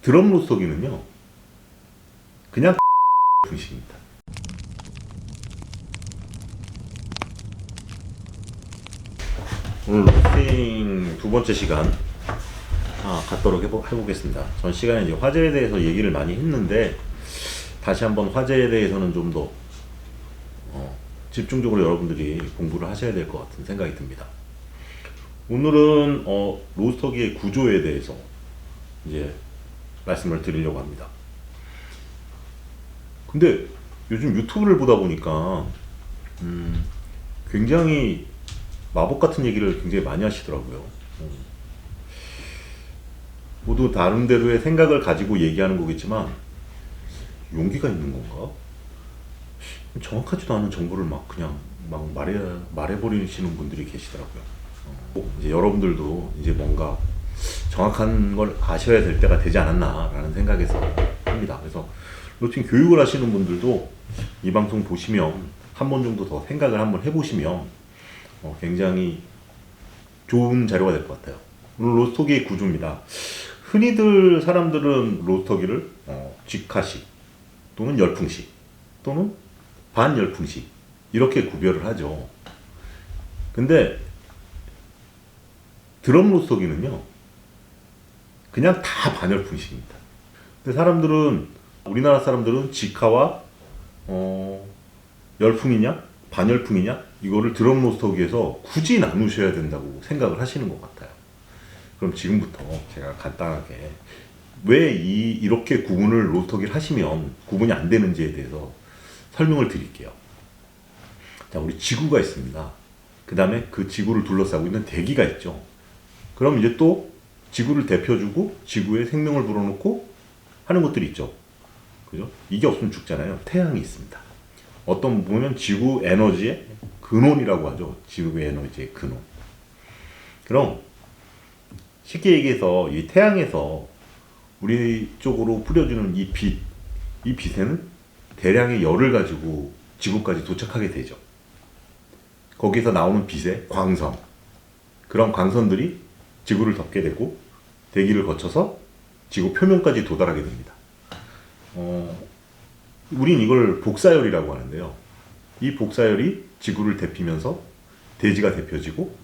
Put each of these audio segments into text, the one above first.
드럼 로스터기는요 그냥 분식입니다. 오늘 로스팅 두 번째 시간 갖도록 해보겠습니다. 전 시간에 이제 화재에 대해서 얘기를 많이 했는데 다시 한번 화재에 대해서는 좀 더 집중적으로 여러분들이 공부를 하셔야 될 것 같은 생각이 듭니다. 오늘은 로스터기의 구조에 대해서 이제 말씀을 드리려고 합니다. 근데 요즘 유튜브를 보다 보니까 굉장히 마법 같은 얘기를 굉장히 많이 하시더라고요. 모두 다른대로의 생각을 가지고 얘기하는 거겠지만 용기가 있는 건가? 정확하지도 않은 정보를 그냥 말해버리시는 분들이 계시더라고요. 이제 여러분들도 이제 뭔가 정확한 걸 아셔야 될 때가 되지 않았나라는 생각에서 합니다. 그래서 로스팅 교육을 하시는 분들도 이 방송 보시면 한 번 정도 더 생각을 한번 해보시면 굉장히 좋은 자료가 될 것 같아요. 오늘 로스터기의 구조입니다. 흔히들 사람들은 로스터기를 직화식 또는 열풍식 또는 반열풍식 이렇게 구별을 하죠. 근데 드럼 로스터기는요 그냥 다 반열풍식입니다. 근데 우리나라 사람들은 직화와 열풍이냐 반열풍이냐 이거를 드럼 로스터기에서 굳이 나누셔야 된다고 생각을 하시는 것 같아요. 그럼 지금부터 제가 간단하게 왜 이렇게 구분을 로스터기를 하시면 구분이 안 되는지에 대해서 설명을 드릴게요. 자, 우리 지구가 있습니다. 그 다음에 그 지구를 둘러싸고 있는 대기가 있죠. 그럼 이제 또 지구를 대표주고 지구에 생명을 불어넣고 하는 것들이 있죠. 그죠? 이게 없으면 죽잖아요. 태양이 있습니다. 어떤 보면 지구 에너지의 근원이라고 하죠. 지구 에너지의 근원. 그럼 쉽게 얘기해서 이 태양에서 우리 쪽으로 뿌려주는 이 빛에는 대량의 열을 가지고 지구까지 도착하게 되죠. 거기서 나오는 빛의 광선, 그런 광선들이 지구를 덮게 되고 대기를 거쳐서 지구 표면까지 도달하게 됩니다. 우린 이걸 복사열이라고 하는데요. 이 복사열이 지구를 데피면서 대지가 데펴지고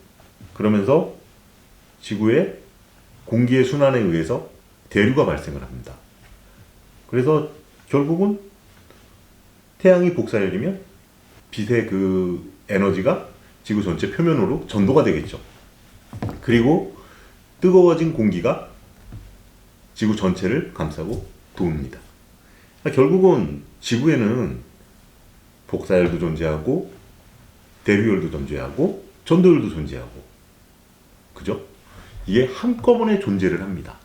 그러면서 지구의 공기의 순환에 의해서 대류가 발생을 합니다. 그래서 결국은 태양이 복사열이면 빛의 그 에너지가 지구 전체 표면으로 전도가 되겠죠. 그리고 뜨거워진 공기가 지구 전체를 감싸고 돕니다. 결국은 지구에는 복사열도 존재하고 대류열도 존재하고 전도열도 존재하고 그죠? 이게 한꺼번에 존재를 합니다.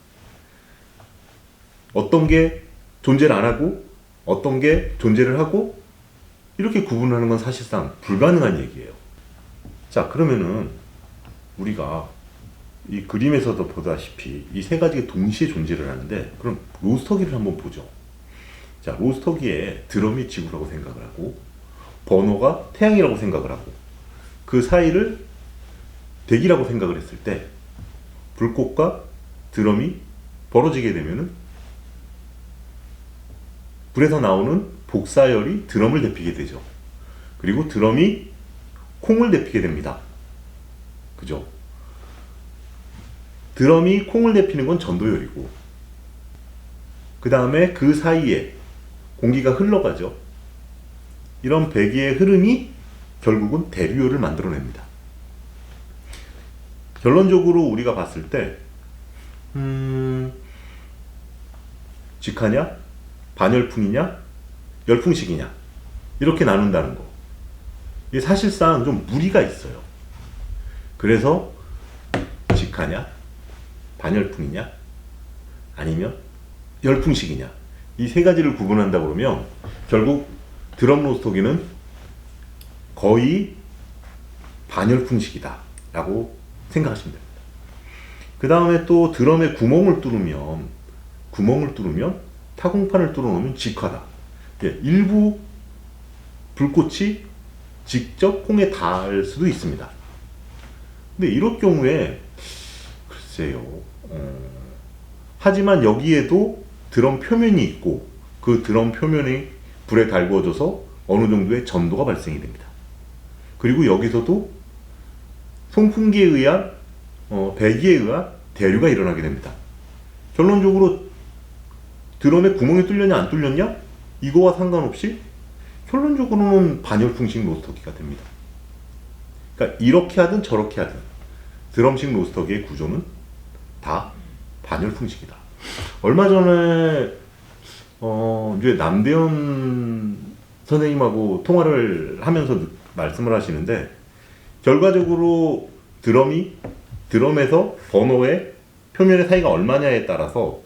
어떤 게 존재를 안 하고 어떤 게 존재를 하고 이렇게 구분하는 건 사실상 불가능한 얘기예요. 자, 그러면은 우리가 이 그림에서도 보다시피 이 세 가지가 동시에 존재를 하는데 그럼 로스터기를 한번 보죠. 자, 로스터기에 드럼이 지구라고 생각을 하고 버너가 태양이라고 생각을 하고 그 사이를 대기라고 생각을 했을 때 불꽃과 드럼이 벌어지게 되면은 불에서 나오는 복사열이 드럼을 데피게 되죠. 그리고 드럼이 콩을 데피게 됩니다. 그죠? 드럼이 콩을 데피는 건 전도열이고 그 다음에 그 사이에 공기가 흘러가죠. 이런 배기의 흐름이 결국은 대류열을 만들어냅니다. 결론적으로 우리가 봤을 때 직화냐 반열풍이냐 열풍식이냐 이렇게 나눈다는 거 이게 사실상 좀 무리가 있어요. 그래서 직화냐 반열풍이냐 아니면 열풍식이냐 이 세 가지를 구분한다 그러면 결국 드럼 로스터기는 거의 반열풍식이다 라고 생각하시면 됩니다. 그 다음에 또 드럼에 구멍을 뚫으면 타공판을 뚫어놓으면 직화다. 일부 불꽃이 직접 콩에 닿을 수도 있습니다. 근데 이럴 경우에 글쎄요. 하지만 여기에도 드럼 표면이 있고 그 드럼 표면이 불에 달구어져서 어느 정도의 전도가 발생이 됩니다. 그리고 여기서도 송풍기에 의한 배기에 의한 대류가 일어나게 됩니다. 결론적으로 드럼에 구멍이 뚫렸냐 안 뚫렸냐 이거와 상관없이 결론적으로는 반열풍식 로스터기가 됩니다. 그러니까 이렇게 하든 저렇게 하든 드럼식 로스터기의 구조는 다 반열풍식이다. 얼마 전에 이제 남대현 선생님하고 통화를 하면서 말씀을 하시는데, 결과적으로 드럼에서 버너의 표면의 사이가 얼마냐에 따라서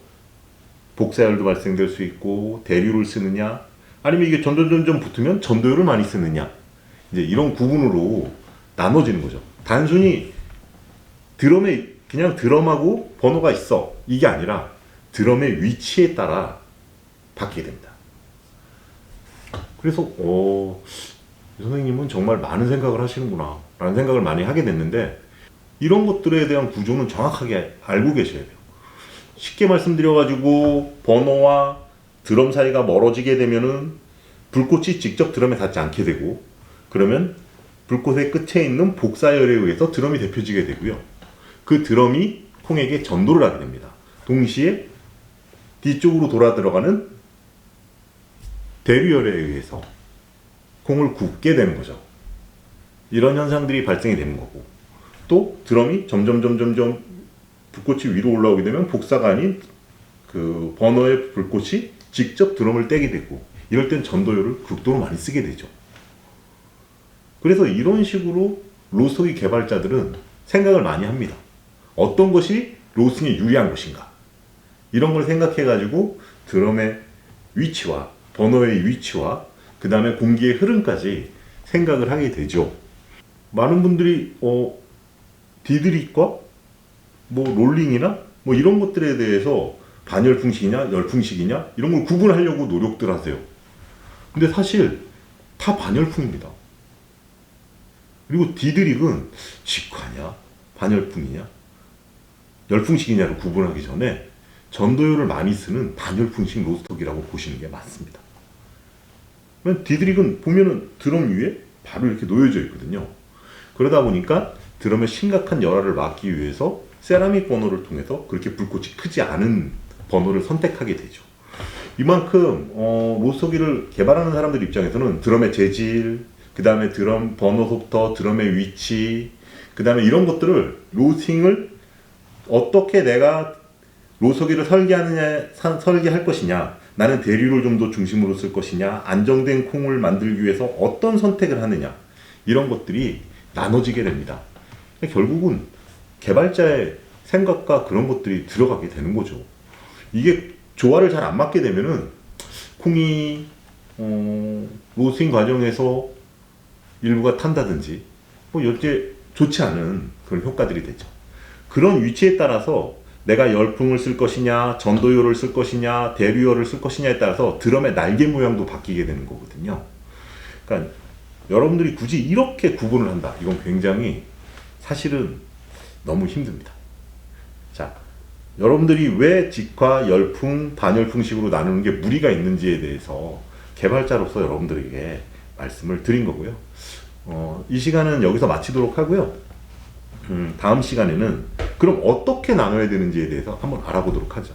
복사열도 발생될 수 있고, 대류를 쓰느냐 아니면 이게 점점 붙으면 전도율을 많이 쓰느냐, 이제 이런 구분으로 나눠지는 거죠. 단순히 드럼에 그냥 드럼하고 버너가 있어 이게 아니라 드럼의 위치에 따라 바뀌게 됩니다. 그래서 선생님은 정말 많은 생각을 하시는구나 라는 생각을 많이 하게 됐는데, 이런 것들에 대한 구조는 정확하게 알고 계셔야 돼요. 쉽게 말씀드려가지고 버너와 드럼 사이가 멀어지게 되면은 불꽃이 직접 드럼에 닿지 않게 되고, 그러면 불꽃의 끝에 있는 복사열에 의해서 드럼이 데펴지게 되고요. 그 드럼이 콩에게 전도를 하게 됩니다. 동시에 뒤쪽으로 돌아 들어가는 대류열에 의해서 콩을 굽게 되는 거죠. 이런 현상들이 발생이 되는 거고, 또 드럼이 점점 불꽃이 위로 올라오게 되면 복사가 아닌 그 버너의 불꽃이 직접 드럼을 떼게 되고, 이럴 땐 전도율을 극도로 많이 쓰게 되죠. 그래서 이런 식으로 로스터기 개발자들은 생각을 많이 합니다. 어떤 것이 로스팅에 유리한 것인가, 이런 걸 생각해 가지고 드럼의 위치와 버너의 위치와 그 다음에 공기의 흐름까지 생각을 하게 되죠. 많은 분들이 디드릿과 롤링이나 이런 것들에 대해서 반열풍식이냐 열풍식이냐 이런 걸 구분하려고 노력들 하세요. 근데 사실 다 반열풍입니다. 그리고 디드릭은 직화냐 반열풍이냐 열풍식이냐를 구분하기 전에 전도율을 많이 쓰는 반열풍식 로스터기라고 보시는 게 맞습니다. 디드릭은 보면은 드럼 위에 바로 이렇게 놓여져 있거든요. 그러다 보니까 드럼의 심각한 열화를 막기 위해서 세라믹 버너를 통해서 그렇게 불꽃이 크지 않은 버너를 선택하게 되죠. 이만큼 로스터기를 개발하는 사람들 입장에서는 드럼의 재질, 그 다음에 드럼 버너 속터, 드럼의 위치, 그 다음에 이런 것들을 로스팅을 어떻게 내가 로스터기를 설계할 것이냐, 나는 대류를 좀 더 중심으로 쓸 것이냐, 안정된 콩을 만들기 위해서 어떤 선택을 하느냐, 이런 것들이 나눠지게 됩니다. 결국은 개발자의 생각과 그런 것들이 들어가게 되는 거죠. 이게 조화를 잘 안 맞게 되면은 콩이 로스팅 과정에서 일부가 탄다든지 여기에 좋지 않은 그런 효과들이 되죠. 그런 위치에 따라서 내가 열풍을 쓸 것이냐, 전도열을 쓸 것이냐, 대류열을 쓸 것이냐에 따라서 드럼의 날개 모양도 바뀌게 되는 거거든요. 그러니까 여러분들이 굳이 이렇게 구분을 한다, 이건 굉장히 사실은 너무 힘듭니다. 자, 여러분들이 왜 직화, 열풍, 반열풍식으로 나누는 게 무리가 있는지에 대해서 개발자로서 여러분들에게 말씀을 드린 거고요. 이 시간은 여기서 마치도록 하고요. 다음 시간에는 그럼 어떻게 나눠야 되는지에 대해서 한번 알아보도록 하죠.